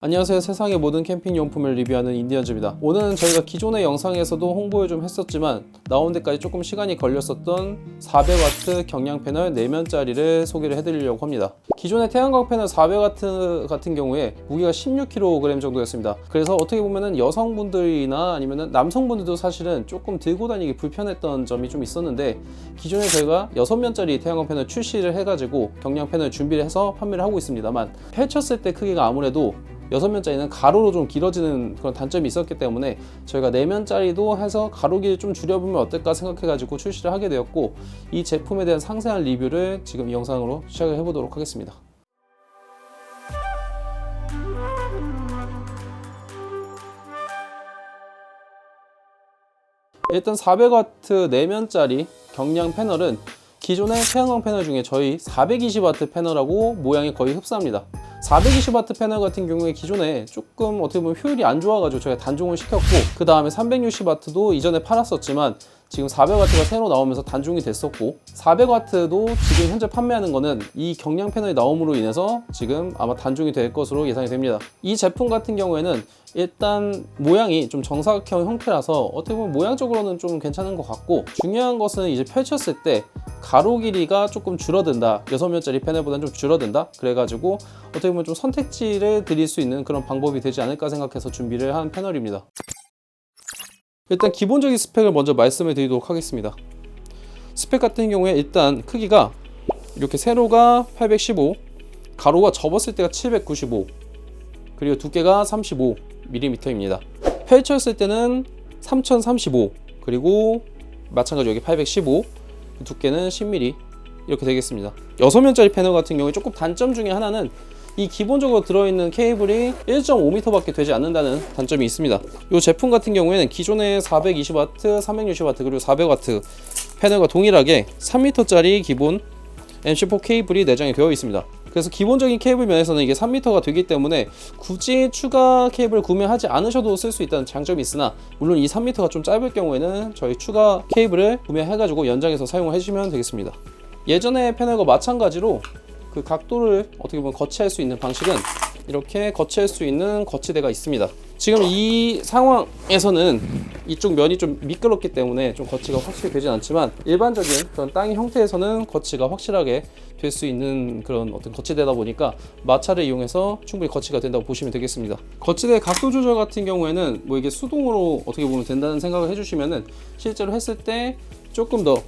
안녕하세요. 세상의 모든 캠핑 용품을 리뷰하는 인디언즈입니다. 오늘은 저희가 기존의 영상에서도 홍보를 좀 했었지만 나온 데까지 조금 시간이 걸렸었던 400W 경량 패널 4면짜리를 소개를 해드리려고 합니다. 기존의 태양광 패널 400W 같은 경우에 무게가 16kg 정도였습니다. 그래서 어떻게 보면은 여성분들이나 아니면 남성분들도 사실은 조금 들고 다니기 불편했던 점이 좀 있었는데, 기존에 저희가 6면짜리 태양광 패널 출시를 해가지고 경량 패널 준비를 해서 판매를 하고 있습니다만, 펼쳤을 때 크기가 아무래도 6면짜리는 가로로 좀 길어지는 그런 단점이 있었기 때문에 저희가 4면짜리도 해서 가로 길을 좀 줄여보면 어떨까 생각해가지고 출시를 하게 되었고, 이 제품에 대한 상세한 리뷰를 지금 이 영상으로 시작을 해보도록 하겠습니다. 일단 400W 4면짜리 경량 패널은 기존의 태양광 패널 중에 저희 420W 패널하고 모양이 거의 흡사합니다. 420W 패널 같은 경우에 기존에 조금 어떻게 보면 효율이 안 좋아가지고 저희가 단종을 시켰고, 그 다음에 360W도 이전에 팔았었지만 지금 400W가 새로 나오면서 단종이 됐었고, 400W도 지금 현재 판매하는 거는 이 경량 패널이 나옴으로 인해서 지금 아마 단종이 될 것으로 예상이 됩니다. 이 제품 같은 경우에는 일단 모양이 좀 정사각형 형태라서 어떻게 보면 모양적으로는 좀 괜찮은 것 같고, 중요한 것은 이제 펼쳤을 때 가로 길이가 조금 줄어든다, 6면짜리 패널보다는 좀 줄어든다, 그래가지고 어떻게 보면 좀 선택지를 드릴 수 있는 그런 방법이 되지 않을까 생각해서 준비를 한 패널입니다. 일단 기본적인 스펙을 먼저 말씀을 드리도록 하겠습니다. 스펙 같은 경우에 일단 크기가 이렇게 세로가 815, 가로가 접었을 때가 795, 그리고 두께가 35mm입니다. 펼쳤을 때는 3035, 그리고 마찬가지로 여기 815, 두께는 10mm 이렇게 되겠습니다. 6면짜리 패널 같은 경우에 조금 단점 중에 하나는 이 기본적으로 들어있는 케이블이 1.5m 밖에 되지 않는다는 단점이 있습니다. 이 제품 같은 경우에는 기존의 420W, 360W 그리고 400W 패널과 동일하게 3m짜리 기본 MC4 케이블이 내장이 되어 있습니다. 그래서 기본적인 케이블 면에서는 이게 3m가 되기 때문에 굳이 추가 케이블을 구매하지 않으셔도 쓸 수 있다는 장점이 있으나, 물론 이 3m가 좀 짧을 경우에는 저희 추가 케이블을 구매해가지고 연장해서 사용을 해주시면 되겠습니다. 예전의 패널과 마찬가지로 그 각도를 어떻게 보면 거치할 수 있는 방식은 이렇게 거치할 수 있는 거치대가 있습니다. 지금 이 상황에서는 이쪽 면이 좀 미끄럽기 때문에 좀 거치가 확실히 되진 않지만, 일반적인 그런 땅의 형태에서는 거치가 확실하게 될 수 있는 그런 어떤 거치대다 보니까 마찰을 이용해서 충분히 거치가 된다고 보시면 되겠습니다. 거치대 각도 조절 같은 경우에는 뭐 이게 수동으로 어떻게 보면 된다는 생각을 해주시면은, 실제로 했을 때 조금 더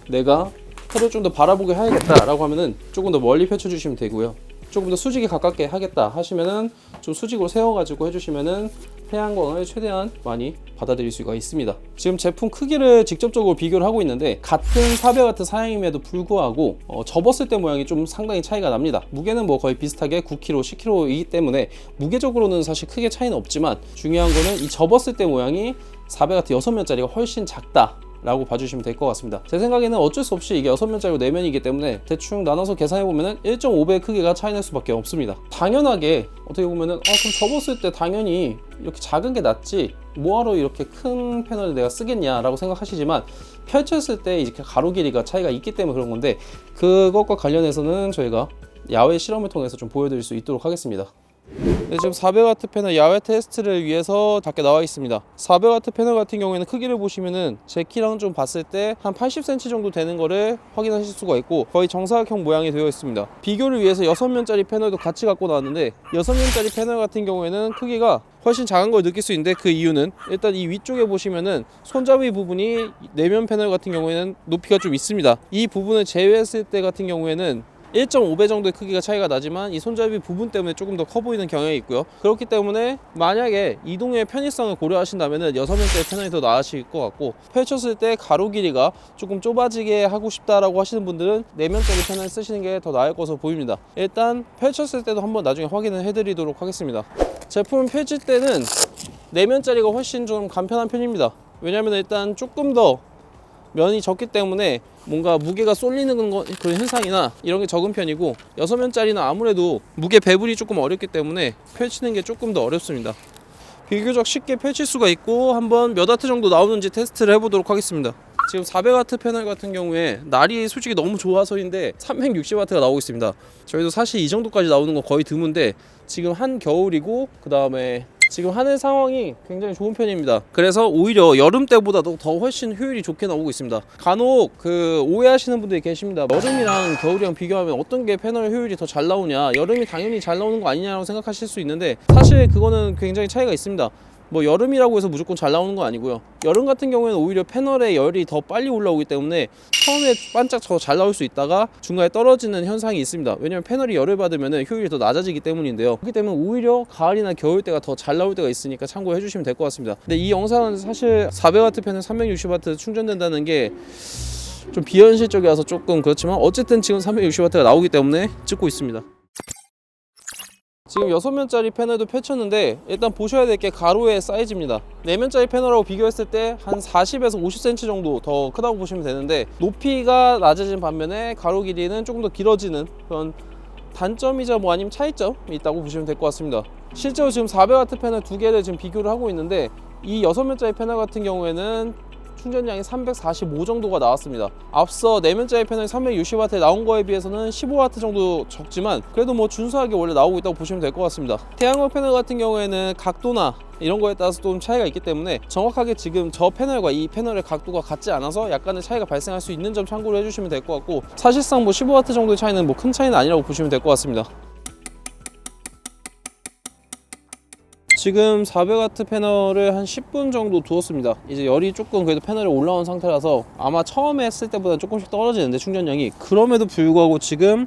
내가 해를 좀 더 바라보게 해야겠다 라고 하면은 조금 더 멀리 펼쳐 주시면 되고요. 조금 더 수직에 가깝게 하겠다 하시면은 좀 수직으로 세워 가지고 해주시면은 태양광을 최대한 많이 받아들일 수가 있습니다. 지금 제품 크기를 직접적으로 비교를 하고 있는데, 같은 400W 사양임에도 불구하고 접었을 때 모양이 좀 상당히 차이가 납니다. 무게는 뭐 거의 비슷하게 9kg, 10kg이기 때문에 무게적으로는 사실 크게 차이는 없지만, 중요한 거는 이 접었을 때 모양이 400W 6면짜리가 훨씬 작다 라고 봐주시면 될 것 같습니다. 제 생각에는 어쩔 수 없이 이게 6면짜리고 4면이기 때문에 대충 나눠서 계산해보면 1.5배 크기가 차이 날 수밖에 없습니다. 당연하게 어떻게 보면은 그럼 접었을 때 당연히 이렇게 작은 게 낫지 뭐하러 이렇게 큰 패널을 내가 쓰겠냐 라고 생각하시지만, 펼쳤을 때 이렇게 가로 길이가 차이가 있기 때문에 그런 건데, 그것과 관련해서는 저희가 야외 실험을 통해서 좀 보여드릴 수 있도록 하겠습니다. 네, 지금 400W 패널 야외 테스트를 위해서 밖에 나와 있습니다. 400W 패널 같은 경우에는 크기를 보시면은 제 키랑 좀 봤을 때 한 80cm 정도 되는 거를 확인하실 수가 있고, 거의 정사각형 모양이 되어 있습니다. 비교를 위해서 6면짜리 패널도 같이 갖고 나왔는데, 6면짜리 패널 같은 경우에는 크기가 훨씬 작은 걸 느낄 수 있는데, 그 이유는 일단 이 위쪽에 보시면은 손잡이 부분이 4면 패널 같은 경우에는 높이가 좀 있습니다. 이 부분을 제외했을 때 같은 경우에는 1.5배 정도의 크기가 차이가 나지만, 이 손잡이 부분 때문에 조금 더 커 보이는 경향이 있고요. 그렇기 때문에 만약에 이동의 편의성을 고려하신다면 6면짜리 패널이 더 나으실 것 같고, 펼쳤을 때 가로 길이가 조금 좁아지게 하고 싶다라고 하시는 분들은 4면짜리 패널 쓰시는 게 더 나을 것으로 보입니다. 일단 펼쳤을 때도 한번 나중에 확인을 해드리도록 하겠습니다. 제품을 펼칠 때는 4면짜리가 훨씬 좀 간편한 편입니다. 왜냐면 일단 조금 더 면이 적기 때문에 뭔가 무게가 쏠리는 그런 현상이나 이런 게 적은 편이고, 6면짜리는 아무래도 무게 배분이 조금 어렵기 때문에 펼치는 게 조금 더 어렵습니다. 비교적 쉽게 펼칠 수가 있고, 한번 몇 와트 정도 나오는지 테스트를 해보도록 하겠습니다. 지금 400W 패널 같은 경우에 날이 솔직히 너무 좋아서인데 360W가 나오고 있습니다. 저희도 사실 이 정도까지 나오는 건 거의 드문데 지금 한겨울이고 그 다음에 지금 하늘 상황이 굉장히 좋은 편입니다. 그래서 오히려 여름 때보다도 더 훨씬 효율이 좋게 나오고 있습니다. 간혹 오해하시는 분들이 계십니다. 여름이랑 겨울이랑 비교하면 어떤 게 패널 효율이 더 잘 나오냐, 여름이 당연히 잘 나오는 거 아니냐라고 생각하실 수 있는데 사실 그거는 굉장히 차이가 있습니다. 뭐 여름이라고 해서 무조건 잘 나오는 거 아니고요. 여름 같은 경우에는 오히려 패널의 열이 더 빨리 올라오기 때문에 처음에 반짝 더 잘 나올 수 있다가 중간에 떨어지는 현상이 있습니다. 왜냐면 패널이 열을 받으면 효율이 더 낮아지기 때문인데요. 그렇기 때문에 오히려 가을이나 겨울 때가 더 잘 나올 때가 있으니까 참고해 주시면 될 것 같습니다. 근데 이 영상은 사실 400W 패널 360W 충전된다는 게 좀 비현실적이라서 조금 그렇지만 어쨌든 지금 360W가 나오기 때문에 찍고 있습니다. 지금 6면짜리 패널도 펼쳤는데 일단 보셔야 될 게 가로의 사이즈입니다. 4면짜리 패널하고 비교했을 때 한 40에서 50cm 정도 더 크다고 보시면 되는데 높이가 낮아진 반면에 가로 길이는 조금 더 길어지는 그런 단점이자 뭐 아니면 차이점이 있다고 보시면 될 것 같습니다. 실제로 지금 400W 패널 두 개를 지금 비교를 하고 있는데 이 6면짜리 패널 같은 경우에는 충전량이 345 정도가 나왔습니다. 앞서 4면짜리 패널이 360W에 나온 거에 비해서는 15W 정도 적지만 그래도 뭐 준수하게 원래 나오고 있다고 보시면 될 것 같습니다. 태양광 패널 같은 경우에는 각도나 이런 거에 따라서 좀 차이가 있기 때문에 정확하게 지금 저 패널과 이 패널의 각도가 같지 않아서 약간의 차이가 발생할 수 있는 점 참고를 해주시면 될 것 같고 사실상 뭐 15W 정도의 차이는 뭐 큰 차이는 아니라고 보시면 될 것 같습니다. 지금 400W 패널을 한 10분 정도 두었습니다. 이제 열이 조금 그래도 패널에 올라온 상태라서 아마 처음에 했을 때보다 조금씩 떨어지는데 충전량이 그럼에도 불구하고 지금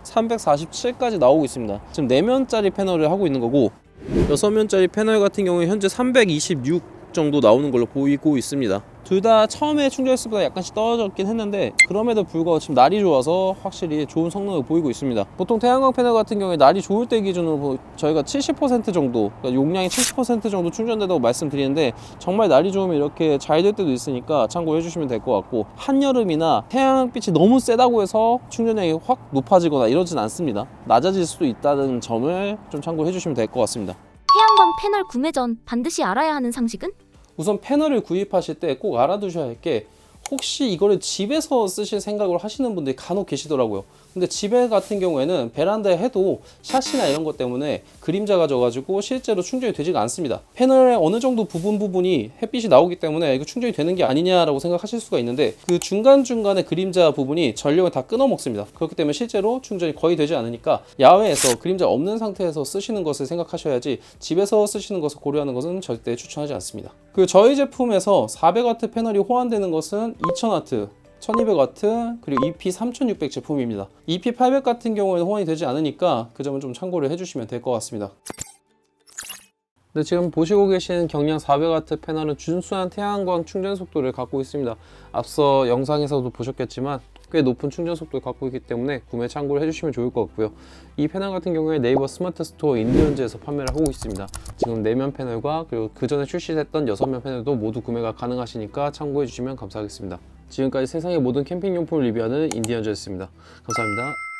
347까지 나오고 있습니다. 지금 4면짜리 패널을 하고 있는 거고 6면짜리 패널 같은 경우에 현재 326 정도 나오는 걸로 보이고 있습니다. 둘 다 처음에 충전했을 때보다 약간씩 떨어졌긴 했는데 그럼에도 불구하고 지금 날이 좋아서 확실히 좋은 성능을 보이고 있습니다. 보통 태양광 패널 같은 경우에 날이 좋을 때 기준으로 저희가 70% 정도, 그러니까 용량이 70% 정도 충전된다고 말씀드리는데 정말 날이 좋으면 이렇게 잘 될 때도 있으니까 참고해 주시면 될 것 같고 한여름이나 태양빛이 너무 세다고 해서 충전량이 확 높아지거나 이러진 않습니다. 낮아질 수도 있다는 점을 좀 참고해 주시면 될 것 같습니다. 태양광 패널 구매 전 반드시 알아야 하는 상식은? 우선 패널을 구입하실 때 꼭 알아두셔야 할 게 혹시 이거를 집에서 쓰실 생각을 하시는 분들이 간혹 계시더라고요. 근데 집에 같은 경우에는 베란다에 해도 샷이나 이런 것 때문에 그림자가 져가지고 실제로 충전이 되지가 않습니다. 패널의 어느 정도 부분이 햇빛이 나오기 때문에 이거 충전이 되는 게 아니냐라고 생각하실 수가 있는데 그 중간중간에 그림자 부분이 전력을 다 끊어 먹습니다. 그렇기 때문에 실제로 충전이 거의 되지 않으니까 야외에서 그림자 없는 상태에서 쓰시는 것을 생각하셔야지 집에서 쓰시는 것을 고려하는 것은 절대 추천하지 않습니다. 저희 제품에서 400W 패널이 호환되는 것은 2000W 1200W 그리고 EP3600 제품입니다. EP800 같은 경우에는 호환이 되지 않으니까 그 점은 좀 참고를 해주시면 될 것 같습니다. 네, 지금 보시고 계신 경량 400W 패널은 준수한 태양광 충전 속도를 갖고 있습니다. 앞서 영상에서도 보셨겠지만 꽤 높은 충전 속도를 갖고 있기 때문에 구매 참고를 해주시면 좋을 것 같고요. 이 패널 같은 경우에 네이버 스마트 스토어 인디언즈에서 판매를 하고 있습니다. 지금 4면 패널과 그리고 그 전에 출시했던 6면 패널도 모두 구매가 가능하시니까 참고해 주시면 감사하겠습니다. 지금까지 세상의 모든 캠핑용품을 리뷰하는 인디언즈였습니다. 감사합니다.